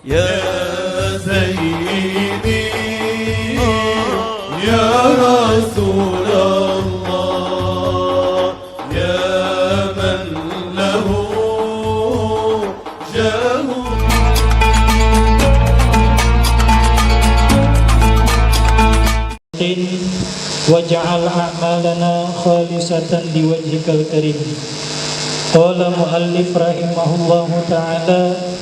يا سيدي يا رسول الله يا من له جاه waj'al a'malana khalisatan liwajhikal karim. Qala muallif rahimahullahu ta'ala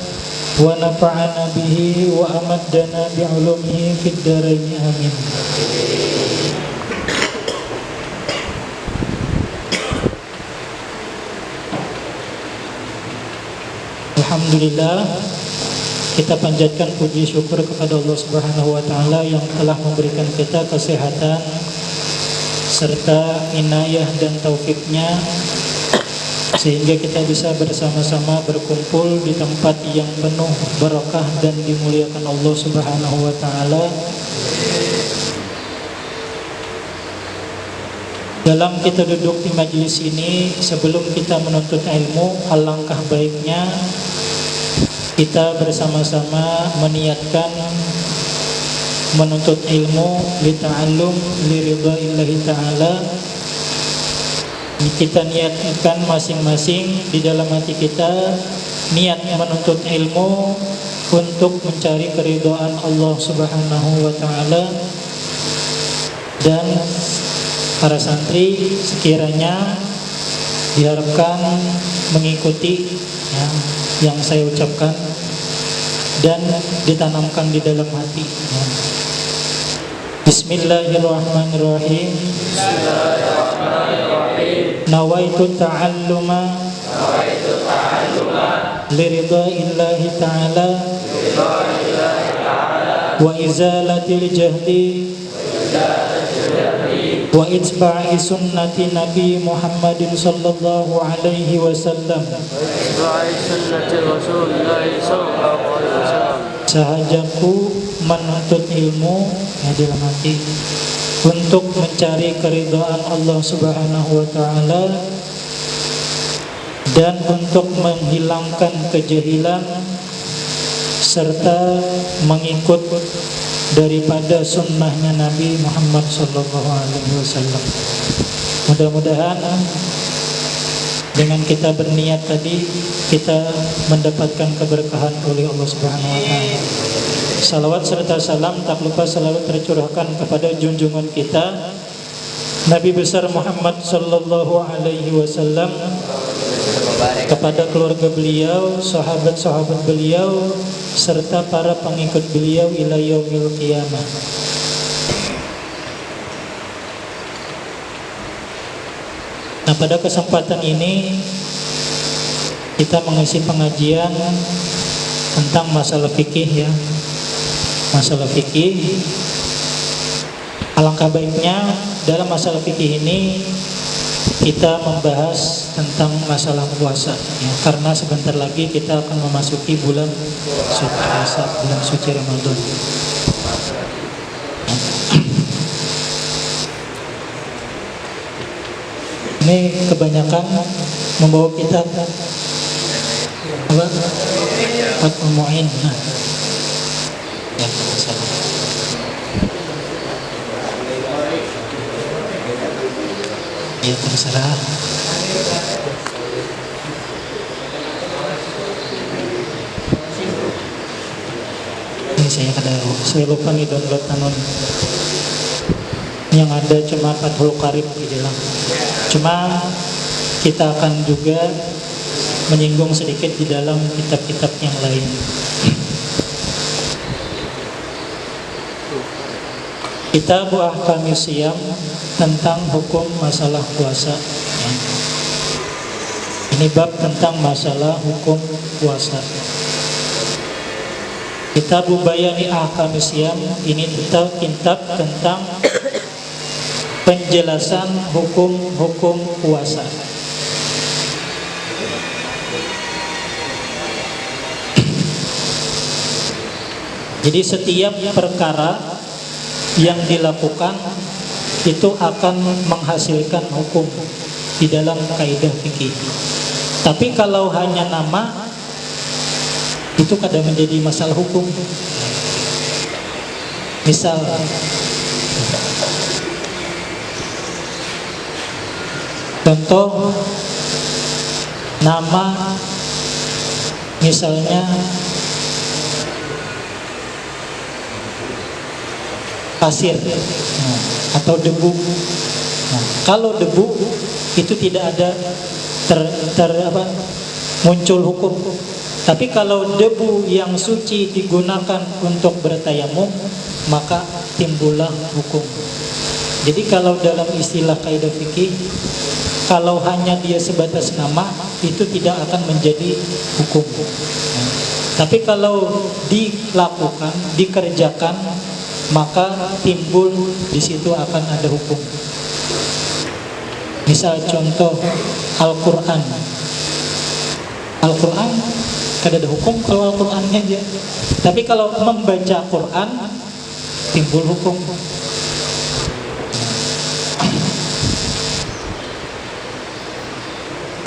wa nafa'ana bihi wa amaddana bi'ulumihi fid dharain amin. Alhamdulillah, kita panjatkan puji syukur kepada Allah Subhanahu wa taala yang telah memberikan kita kesehatan serta inayah dan taufiknya sehingga kita bisa bersama-sama berkumpul di tempat yang penuh barakah dan dimuliakan Allah Subhanahu wa taala. Dalam kita duduk di majelis ini, sebelum kita menuntut ilmu, alangkah baiknya kita bersama-sama meniatkan menuntut ilmu lita'allum liridha'illahi ta'ala. Kita niatkan masing-masing di dalam hati kita niat menuntut ilmu untuk mencari keridhaan Allah Subhanahu wa taala. Dan para santri sekiranya diharapkan mengikuti yang saya ucapkan dan ditanamkan di dalam hati. Bismillahirrahmanirrahim. Nawaitu ta'alluma liridha'illahi ta'ala wa izalatil jahli wa itba'i sunnati Nabi Muhammadin sallallahu alaihi wasallam. Sahajaku menuntut ilmu dalam hati untuk mencari keridhaan Allah Subhanahu wa taala dan untuk menghilangkan kejahilan serta mengikut daripada sunnahnya Nabi Muhammad sallallahu alaihi wasallam. Mudah-mudahan dengan kita berniat tadi kita mendapatkan keberkahan oleh Allah Subhanahu wa taala. Salawat serta salam tak lupa selalu tercurahkan kepada junjungan kita Nabi besar Muhammad sallallahu alaihi wasallam, kepada keluarga beliau, sahabat-sahabat beliau serta para pengikut beliau ila yaumil qiyamah. Nah, pada kesempatan ini kita mengisi pengajian tentang masalah fikih ya. Masalah fikih. Alangkah baiknya dalam masalah fikih ini kita membahas tentang masalah puasa ya, karena sebentar lagi kita akan memasuki bulan suci puasa, bulan suci Ramadan. Ini kebanyakan membawa kita apa? Fathul Mu'in. Ya, salah. Ya, terserah. Ini saya lupa nih download yang ada cuma Fathul Qarib di dalam. Cuma kita akan juga menyinggung sedikit di dalam kitab-kitab yang lain. Kitab Ahkamis Shiyam tentang hukum masalah puasa. Ini bab tentang masalah hukum puasa. Kitab Bayani Ahkamis Shiyam ini kitab tentang penjelasan hukum-hukum puasa. Jadi setiap perkara yang dilakukan itu akan menghasilkan hukum di dalam kaidah fikih. Tapi kalau hanya nama itu kadang menjadi masalah hukum. Misal contoh nama misalnya pasir atau debu. Nah, kalau debu itu tidak ada muncul hukum. Tapi kalau debu yang suci digunakan untuk bertayamum, maka timbullah hukum. Jadi kalau dalam istilah kaidah fikih, kalau hanya dia sebatas nama, itu tidak akan menjadi hukum. Tapi kalau dilakukan, dikerjakan, maka timbul di situ akan ada hukum. Misal contoh Al-Quran. Al-Quran kada ada hukum kalau Al-Qurannya aja. Tapi kalau membaca Quran timbul hukum.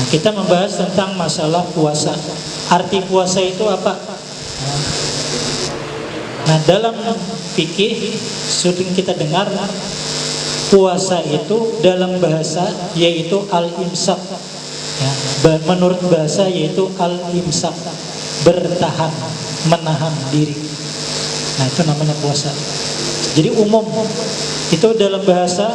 Kita membahas tentang masalah puasa. Arti puasa itu apa? Nah, dalam fikih sering kita dengar puasa itu dalam bahasa yaitu al-imsak. Ya, menurut bahasa yaitu al-imsak, bertahan, menahan diri. Nah, itu namanya puasa. Jadi umum itu dalam bahasa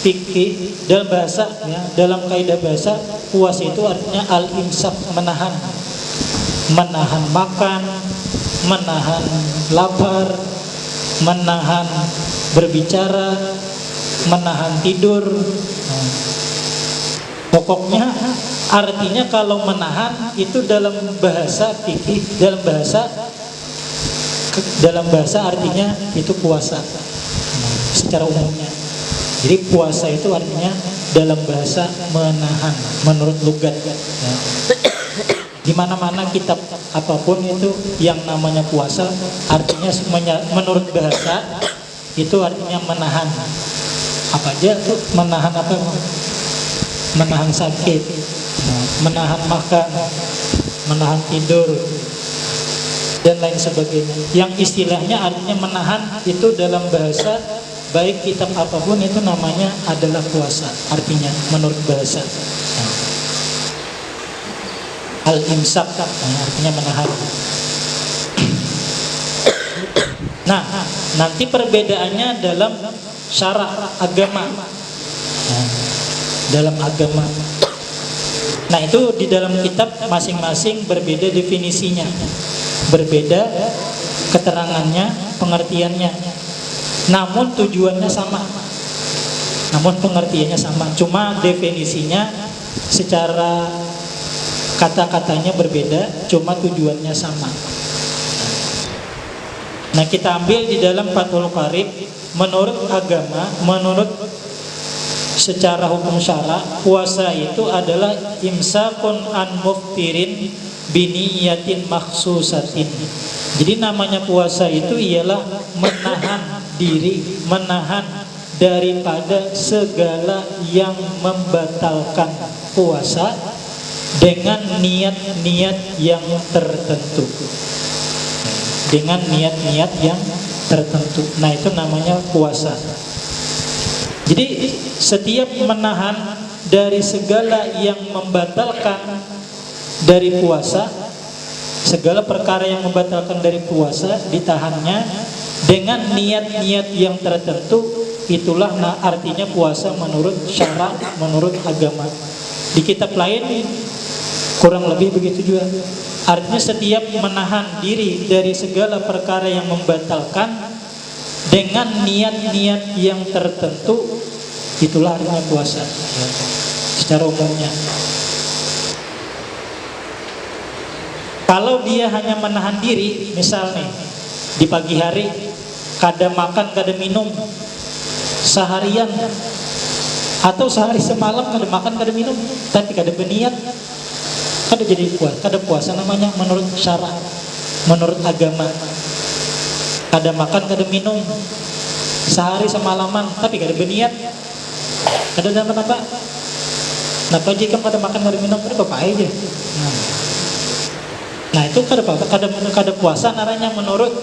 fikih, dalam bahasa ya, dalam kaidah bahasa puasa itu artinya al-imsak, menahan. Menahan makan, menahan lapar, menahan berbicara, menahan tidur. Pokoknya artinya kalau menahan itu dalam bahasa fikih, dalam bahasa artinya itu puasa secara umumnya. Jadi puasa itu artinya dalam bahasa menahan menurut lugat ya. Di mana-mana kitab apapun itu yang namanya puasa artinya menurut bahasa itu artinya menahan. Apa aja tuh menahan apa? Menahan sakit, menahan makan, menahan tidur dan lain sebagainya. Yang istilahnya artinya menahan itu dalam bahasa baik kitab apapun itu namanya adalah puasa. Artinya menurut bahasa. Al-imsak artinya menahan. Nah, nanti perbedaannya dalam syara agama. Dalam agama. Nah, itu di dalam kitab masing-masing berbeda definisinya. Berbeda keterangannya, pengertiannya. Namun tujuannya sama. Namun pengertiannya sama. Cuma definisinya secara kata-katanya berbeda, cuma tujuannya sama. Nah, kita ambil di dalam Fathul Qarib, menurut agama, menurut secara hukum syara, puasa itu adalah imsakun an muftirin biniyatin makhsusatin. Jadi namanya puasa itu ialah menahan diri, menahan daripada segala yang membatalkan puasa dengan niat-niat yang tertentu. Dengan niat-niat yang tertentu. Nah, itu namanya puasa. Jadi setiap menahan dari segala yang membatalkan dari puasa, segala perkara yang membatalkan dari puasa ditahannya dengan niat-niat yang tertentu, itulah artinya puasa menurut syara, menurut agama. Di kitab lain kurang lebih begitu juga. Artinya setiap menahan diri dari segala perkara yang membatalkan dengan niat-niat yang tertentu, itulah artinya puasa secara umumnya. Kalau dia hanya menahan diri, misal nih di pagi hari kada makan, kada minum seharian atau sehari semalam kada makan, kada minum, tapi kada berniat, kada jadi puasa, kada puasa namanya menurut syara, menurut agama. Kada makan, kada minum sehari semalaman, tapi kada berniat, kada ada apa-apa. Napa jika kada makan, kada minum, kada apa aja. Nah itu kada puasa naranya menurut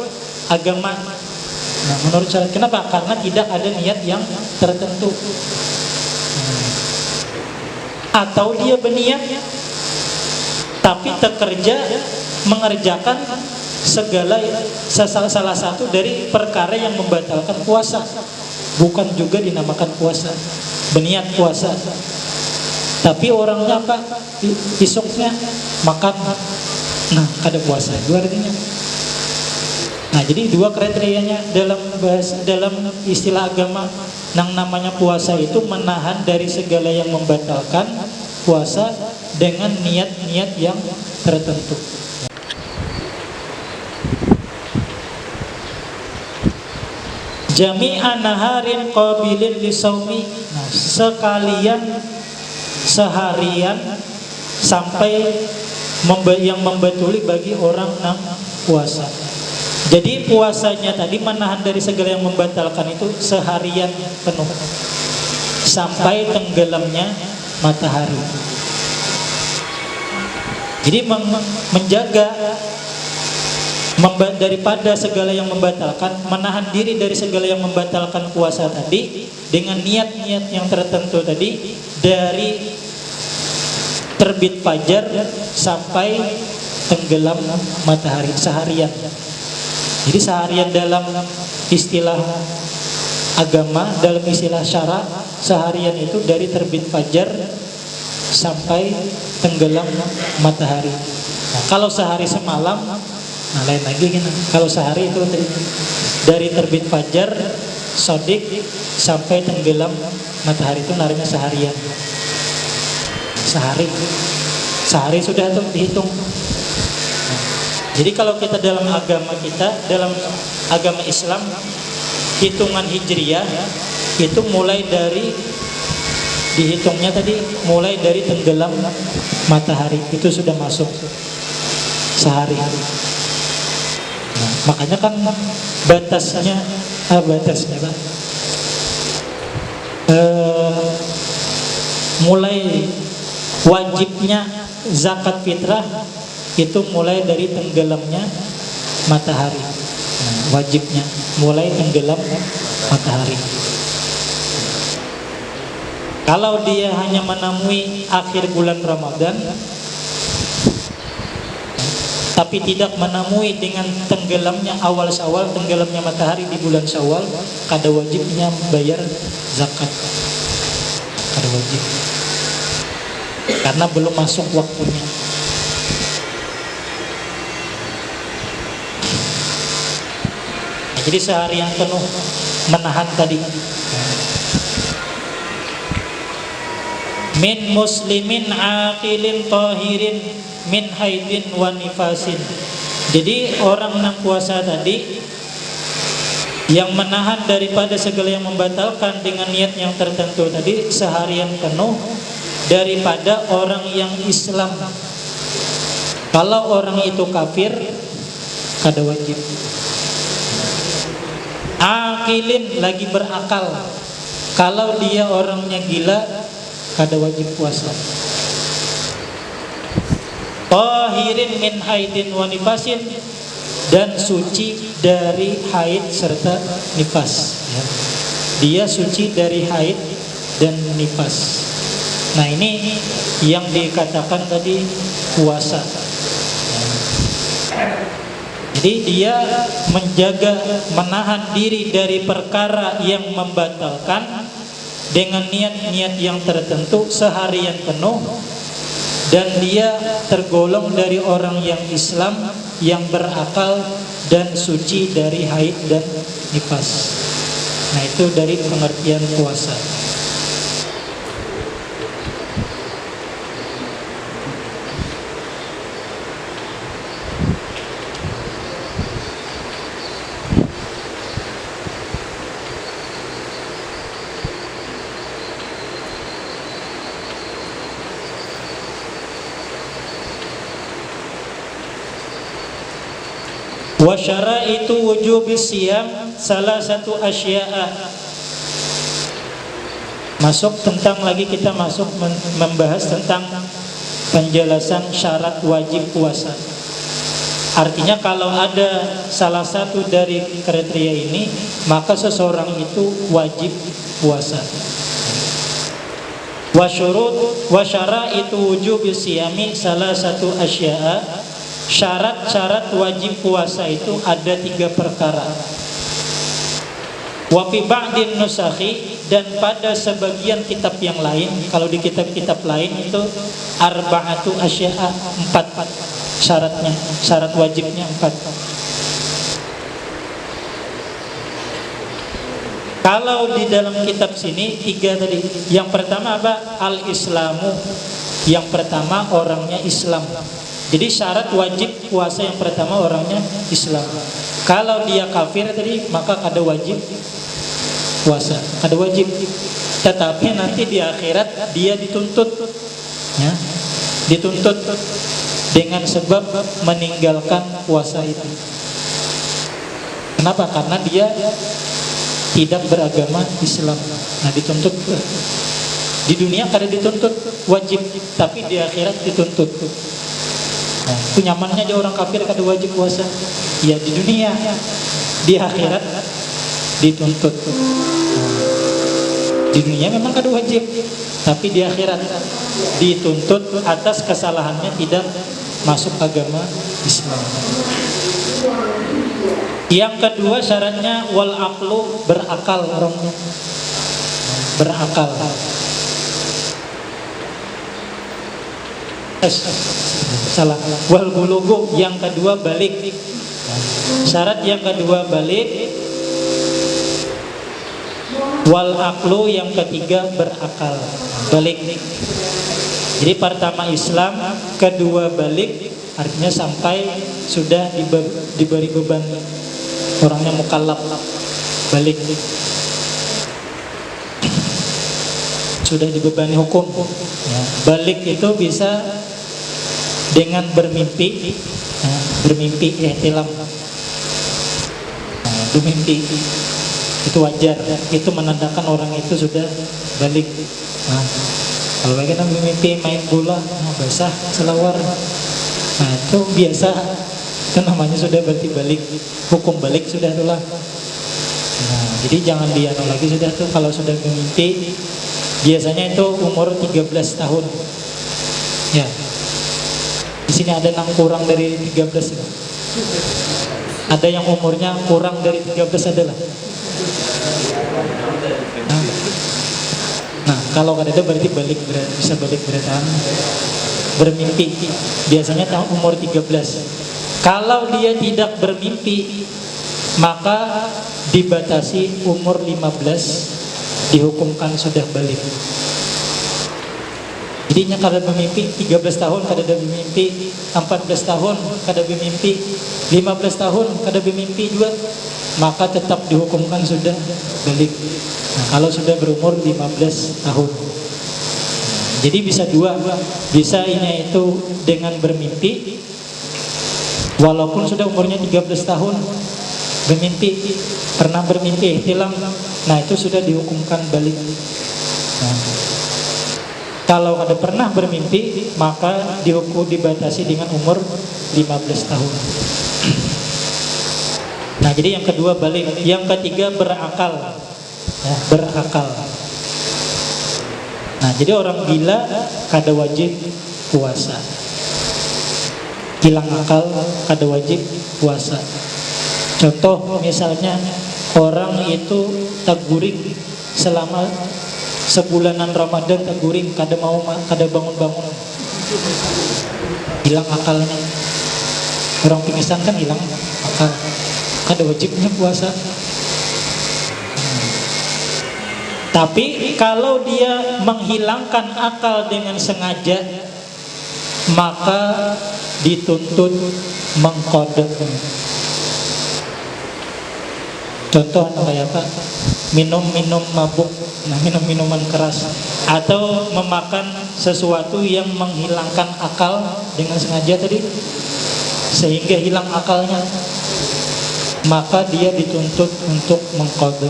agama. Nah menurut syariat, kenapa? Karena tidak ada niat yang tertentu. Atau dia berniat tapi terkerja mengerjakan segala salah satu dari perkara yang membatalkan puasa, bukan juga dinamakan puasa. Berniat puasa tapi orangnya apa? Isuknya makan, nah kada puasa itu artinya. Nah jadi dua kriterianya dalam istilah agama. Yang namanya puasa itu menahan dari segala yang membatalkan puasa dengan niat-niat yang tertentu. Jami'an naharin qabilin lisaumi. Nah, sekalian seharian sampai yang membatuli bagi orang yang puasa. Jadi puasanya tadi menahan dari segala yang membatalkan itu seharian penuh sampai tenggelamnya matahari. Jadi menjaga daripada segala yang membatalkan, menahan diri dari segala yang membatalkan puasa tadi dengan niat-niat yang tertentu tadi, dari terbit fajar sampai tenggelam matahari seharian. Jadi seharian dalam istilah agama, dalam istilah syara, seharian itu dari terbit fajar sampai tenggelam matahari. Nah, kalau sehari semalam, nah lain lagi kan. Kalau sehari itu dari terbit fajar sodik sampai tenggelam matahari, itu namanya seharian. Sehari sudah tuh dihitung. Jadi kalau kita dalam agama Islam, hitungan hijriyah itu mulai dari dihitungnya tadi mulai dari tenggelam matahari, itu sudah masuk sehari. Nah, makanya kan batasnya Pak, mulai wajibnya zakat fitrah itu mulai dari tenggelamnya matahari. Nah, wajibnya mulai tenggelam matahari. Kalau dia hanya menemui akhir bulan Ramadan tapi tidak menemui dengan tenggelamnya awal Syawal, tenggelamnya matahari di bulan Syawal, kada wajibnya bayar zakat. Kada wajib. Karena belum masuk waktunya. Jadi sehari yang penuh menahan tadi. Min muslimin aqilin tahirin min haidin wa nifasin. Jadi orang yang puasa tadi yang menahan daripada segala yang membatalkan dengan niat yang tertentu tadi seharian penuh daripada orang yang Islam. Kalau orang itu kafir, kada wajib. Akilin lagi berakal. Kalau dia orangnya gila, kada wajib puasa. Tahirin min haidin wa nifasin, dan suci dari haid serta nifas. Dia suci dari haid dan nifas. Nah ini yang dikatakan tadi puasa. Jadi dia menjaga, menahan diri dari perkara yang membatalkan dengan niat-niat yang tertentu seharian penuh, dan dia tergolong dari orang yang Islam yang berakal dan suci dari haid dan nifas. Nah itu dari pengertian puasa. Wa syaraitu wujubis siyam salah satu asya'a. Masuk tentang lagi, kita masuk membahas tentang penjelasan syarat wajib puasa. Artinya kalau ada salah satu dari kriteria ini, maka seseorang itu wajib puasa. Wa syurut wa syaraitu wujubi siyami salah satu asya'a. Syarat-syarat wajib puasa itu ada 3 perkara. Wa fi ba'din nusakhi, dan pada sebagian kitab yang lain, kalau di kitab-kitab lain itu arba'atu asya'a, 4 syaratnya, syarat wajibnya 4. Kalau di dalam kitab sini 3 tadi. Yang pertama apa? Al-Islamu. Yang pertama orangnya Islam. Jadi syarat wajib puasa yang pertama orangnya Islam. Kalau dia kafir tadi, maka kada wajib puasa, kada wajib. Tetapi nanti di akhirat dia dituntut, ya, dituntut dengan sebab meninggalkan puasa itu. Kenapa? Karena dia tidak beragama Islam. Nah, dituntut. Di dunia kada dituntut wajib, tapi di akhirat dituntut. Nah, itu nyamannya aja orang kafir kada wajib puasa. Ya di dunia, di akhirat dituntut. Di dunia memang kada wajib, tapi di akhirat dituntut atas kesalahannya tidak masuk agama Islam. Yang kedua syaratnya wal aqlu, berakal orang, berakal. Salah. Wal bulugu, yang kedua balik. Syarat yang kedua balik. Wal aqlu, yang ketiga berakal, balik. Jadi pertama Islam, kedua balik, artinya sampai sudah diberi beban, orangnya mukallaf, balik, sudah dibebani hukum. Ya, balik itu bisa dengan bermimpi, ya, bermimpi ihtilam, bermimpi itu wajar, itu menandakan orang itu sudah balik. Nah, kalau lagi mimpi main bola, basah selawar, nah itu biasa, itu namanya sudah berarti balik, hukum balik sudah itulah. Nah, jadi jangan dianu lagi sudah tuh kalau sudah bermimpi. Biasanya itu umur 13 tahun. Ya. Di sini ada yang kurang dari 13 ya. Ada yang umurnya kurang dari 13 adalah. Nah, kalau kan itu berarti balik, bisa balik beratan, bermimpi. Biasanya tahun umur 13. Kalau dia tidak bermimpi, maka dibatasi umur 15, dihukumkan sudah balik. Jadinya kada bermimpi 13 tahun kada ada bermimpi, 14 tahun kada bermimpi, 15 tahun kada bermimpi juga, maka tetap dihukumkan sudah balik. Nah, kalau sudah berumur 15 tahun. Jadi bisa dua, bisa ini itu dengan bermimpi, walaupun sudah umurnya 13 tahun bermimpi, pernah bermimpi ihtilam, nah itu sudah dihukumkan balik. Nah, kalau ada pernah bermimpi, maka dihukum dibatasi dengan umur 15 tahun. Nah, jadi yang kedua balik, yang ketiga berakal, ya, berakal. Nah, jadi orang gila kada wajib puasa, hilang akal kada wajib puasa. Contoh misalnya orang itu taguring selama sebulanan Ramadan, taguring kada mau kada bangun-bangun, hilang akalnya. Orang pingsan kan hilang akal, kada wajibnya puasa. Tapi kalau dia menghilangkan akal dengan sengaja, maka dituntut mengqada. Contoh kayak apa? Minum mabuk, nah minum minuman keras, atau memakan sesuatu yang menghilangkan akal dengan sengaja tadi, sehingga hilang akalnya, maka dia dituntut untuk mengqada.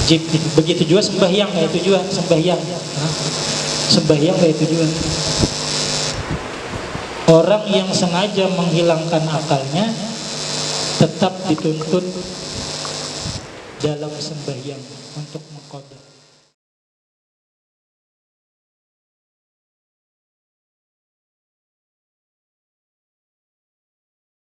Wajib. Begitu juga sembahyang, kayak itu juga sembahyang, sembahyang kayak itu juga. Orang yang sengaja menghilangkan akalnya tetap dituntut dalam sembahyang untuk mengqadha.